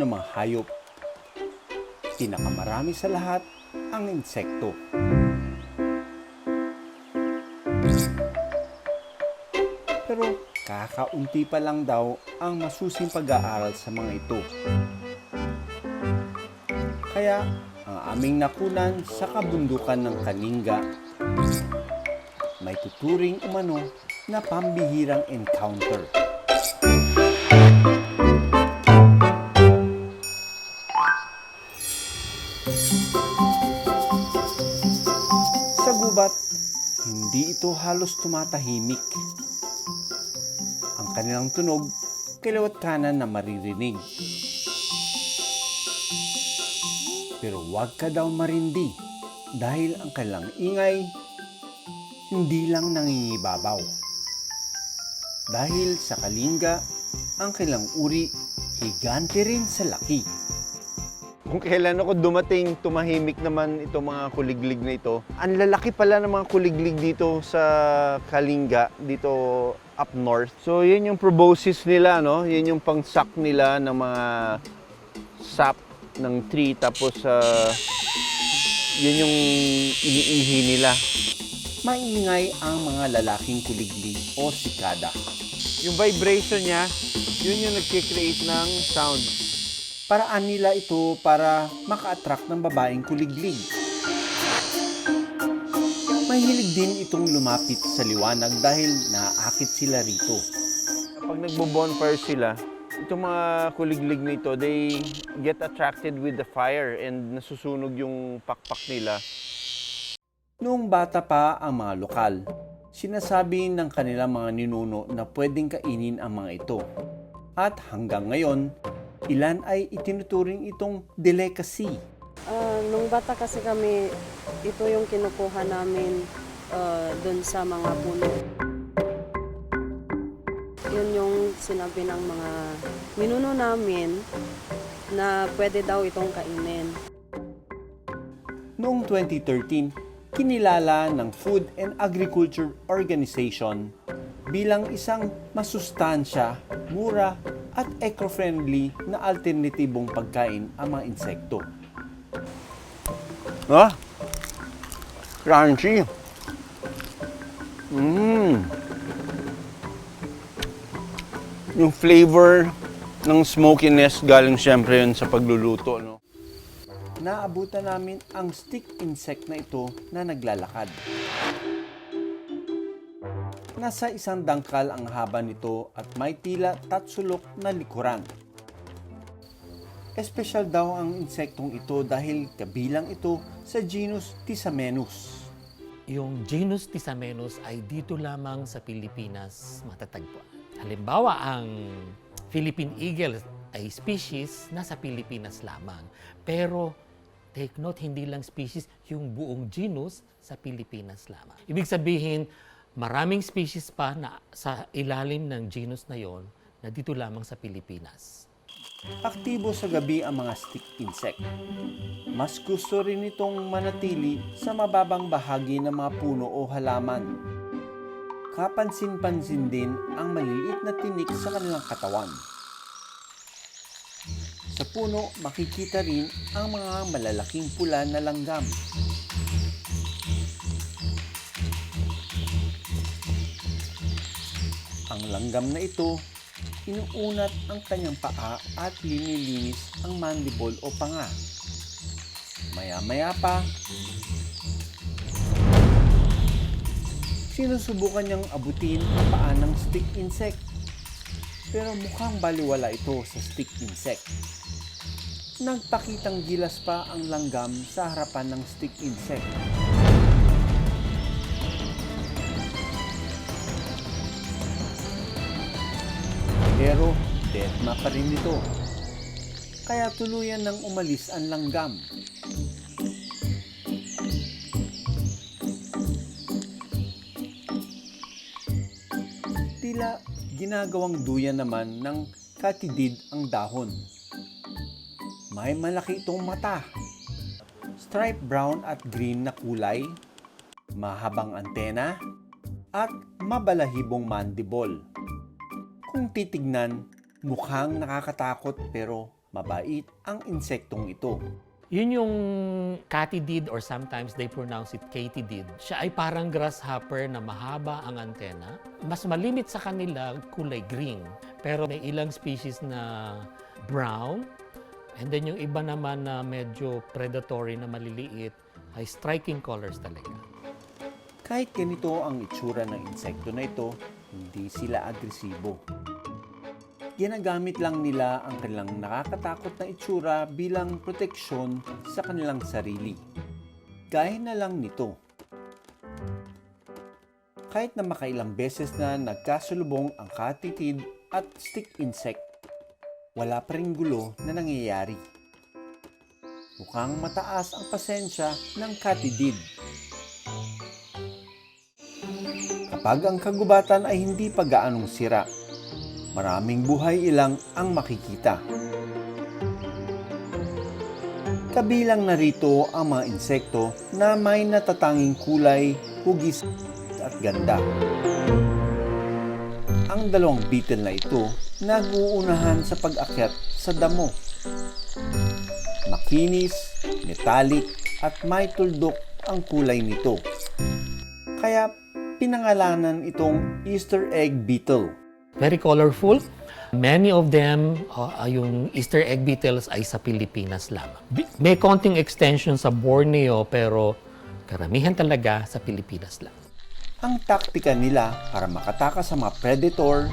ng mga hayop. Pinakamarami sa lahat ang insekto. Pero kakaunti pa lang daw ang masusing pag-aaral sa mga ito. Kaya ang aming nakunan sa kabundukan ng Kalinga, may tuturing umano na pambihirang encounter. Sa gubat, hindi ito halos tumatahimik. Ang kanilang tunog, kaliwat kanan na maririnig. Pero huwag ka daw marindi dahil ang kanilang ingay hindi lang nangingibabaw. Dahil sa Kalinga, ang kanilang uri, higante rin sa laki. Kung kailan ako dumating, tumahimik naman itong mga kuliglig na ito. Ang lalaki pala ng mga kuliglig dito sa Kalinga, dito up north. So, yun yung proboscis nila, no? Yun yung pangsak nila ng mga sap ng tree. Tapos, yun yung iniihi nila. Maingay ang mga lalaking kuliglig o sikada. Yung vibration niya, yun yung nagkikreate ng sound. Paraan nila ito para maka-attract ng babaeng kuliglig. Mahilig din itong lumapit sa liwanag dahil naaakit sila rito. Pag nagbo-bonfire sila, itong mga kuliglig na ito, they get attracted with the fire and nasusunog yung pakpak nila. Noong bata pa ang mga lokal, sinasabi ng kanilang mga ninuno na pwedeng kainin ang mga ito. At hanggang ngayon, ilan ay itinuturing itong delicacy. Nung bata kasi kami, ito yung kinukuha namin doon sa mga puno. Yun yung sinabi ng mga ninuno namin na pwede daw itong kainin. Noong 2013, kinilala ng Food and Agriculture Organization bilang isang masustansya, mura at eco-friendly na alternatibong pagkain ang mga insekto. Crunchy! Yung flavor ng smokiness galing syempre yun sa pagluluto, no? Naabutan namin ang stick insect na ito na naglalakad. Nasa isang dangkal ang haba nito at may tila tatsulok na likuran. Espesyal daw ang insektong ito dahil kabilang ito sa genus Tisamenus. Yung genus Tisamenus ay dito lamang sa Pilipinas matatagpuan. Halimbawa, ang Philippine eagle ay species nasa Pilipinas lamang. Pero take note, hindi lang species, yung buong genus sa Pilipinas lamang. Ibig sabihin, maraming species pa na sa ilalim ng genus na yon na dito lamang sa Pilipinas. Aktibo sa gabi ang mga stick insect. Mas gusto rin itong manatili sa mababang bahagi ng mga puno o halaman. Kapansin-pansin din ang maliliit na tinik sa kanilang katawan. Sa puno, makikita rin ang mga malalaking pula na langgam. Ang langgam na ito, inuunat ang kanyang paa at linilinis ang mandible o panga. Maya-maya pa, sinusubukan niyang abutin ang paa ng stick insect. Pero mukhang baliwala ito sa stick insect. Nagpakitang gilas pa ang langgam sa harapan ng stick insect. Pero deadma pa rin ito. Kaya tuluyan nang umalis ang langgam. Tila ginagawang duyan naman ng katidid ang dahon. May malaki itong mata, stripe brown at green na kulay, mahabang antena, at mabalahibong mandible. Kung titignan, mukhang nakakatakot pero Mabait ang insektong ito. Yun yung katydid or sometimes they pronounce it katydid. Siya ay parang grasshopper na mahaba ang antena. Mas malimit sa kanila kulay green. Pero may ilang species na brown. And then yung iba naman na medyo predatory na maliliit ay striking colors talaga. Kahit ganito ang itsura ng insekto na ito, hindi sila agresibo. Ginagamit lang nila ang kanilang nakakatakot na itsura bilang proteksyon sa kanilang sarili. Gaya na lang nito. Kahit na makailang beses na nagkasulubong ang katitid at stick insect, wala pa ring gulo na nangyayari. Mukhang mataas ang pasensya ng katidid. Kapag ang kagubatan ay hindi pa gaanong sira, maraming buhay ilang ang makikita. Kabilang na rito ang mga insekto na may natatanging kulay, hugis at ganda. Ang dalawang beetle na ito nag-uunahan sa pag-akyat sa damo. Makinis, metallic at may tuldok ang kulay nito. Kaya pinangalanan itong Easter egg beetle. Very colorful. Many of them, yung Easter egg beetles ay sa Pilipinas lamang. May konting extension sa Borneo pero karamihan talaga sa Pilipinas lang. Ang taktika nila para makatakas sa mga predator,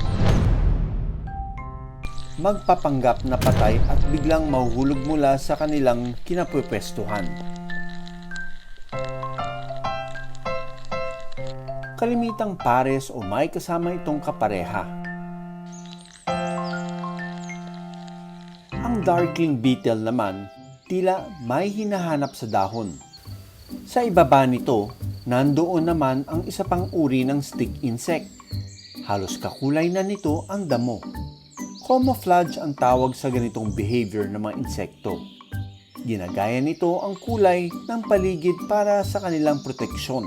magpapanggap na patay at biglang mahuhulog mula sa kanilang kinapwestuhan. Kalimitang pares o may kasama itong kapareha. Ang darkling beetle naman, tila may hinahanap sa dahon. Sa ibaba nito, nandoon naman ang isa pang uri ng stick insect. Halos kakulay na nito ang damo. Camouflage ang tawag sa ganitong behavior ng mga insekto. Ginagaya nito ang kulay ng paligid para sa kanilang proteksyon.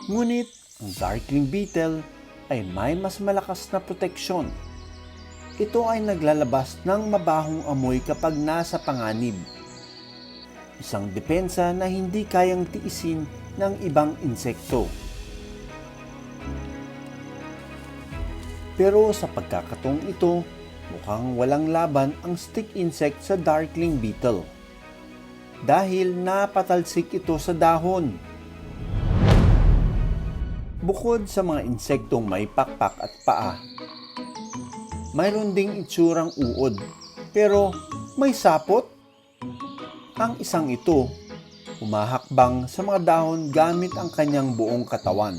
Ngunit, ang darkling beetle ay may mas malakas na proteksyon. Ito ay naglalabas ng mabahong amoy kapag nasa panganib. Isang depensa na hindi kayang tiisin ng ibang insekto. Pero sa pagkakataong ito, mukhang walang laban ang stick insect sa darkling beetle. Dahil napatalsik ito sa dahon. Bukod sa mga insektong may pakpak at paa, mayroon ding itsurang uod, pero may sapot. Ang isang ito, humahakbang sa mga dahon gamit ang kanyang buong katawan.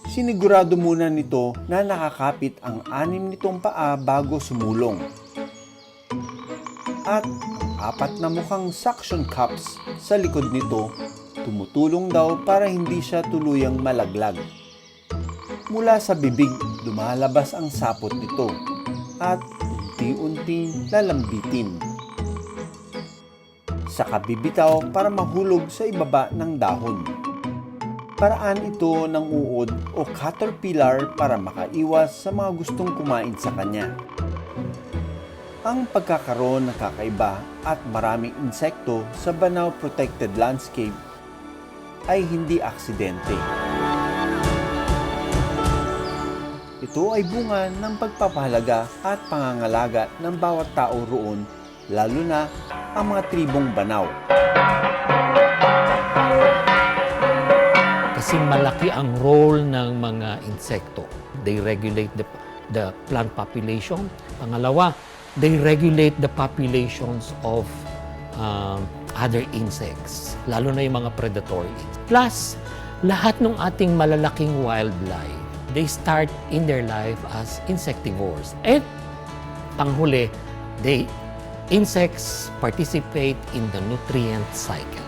Sinigurado muna nito na nakakapit ang 6 nitong paa bago sumulong. At ang 4 na mukhang suction cups sa likod nito tumutulong daw para hindi siya tuluyang malaglag. Mula sa bibig, lumalabas ang sapot nito at unti-unting lalambitin. Saka bibitaw para mahulog sa ibaba ng dahon. Paraan ito ng uod o caterpillar para makaiwas sa mga gustong kumain sa kanya. Ang pagkakaroon ng kakaiba at maraming insekto sa Banao Protected Landscape ay hindi aksidente. Ito ay bunga ng pagpapahalaga at pangangalaga ng bawat tao roon, lalo na ang mga tribong Banao. Kasi malaki ang role ng mga insekto. They regulate the plant population. Pangalawa, they regulate the populations of other insects, lalo na yung mga predatory insects. Plus, lahat ng ating malalaking wildlife, they start in their life as insectivores. At panghuli, insects participate in the nutrient cycle.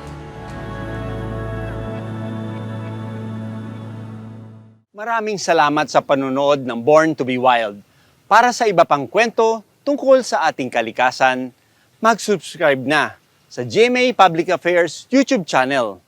Maraming salamat sa panonood ng Born to be Wild. Para sa iba pang kwento tungkol sa ating kalikasan, mag-subscribe na sa GMA Public Affairs YouTube channel.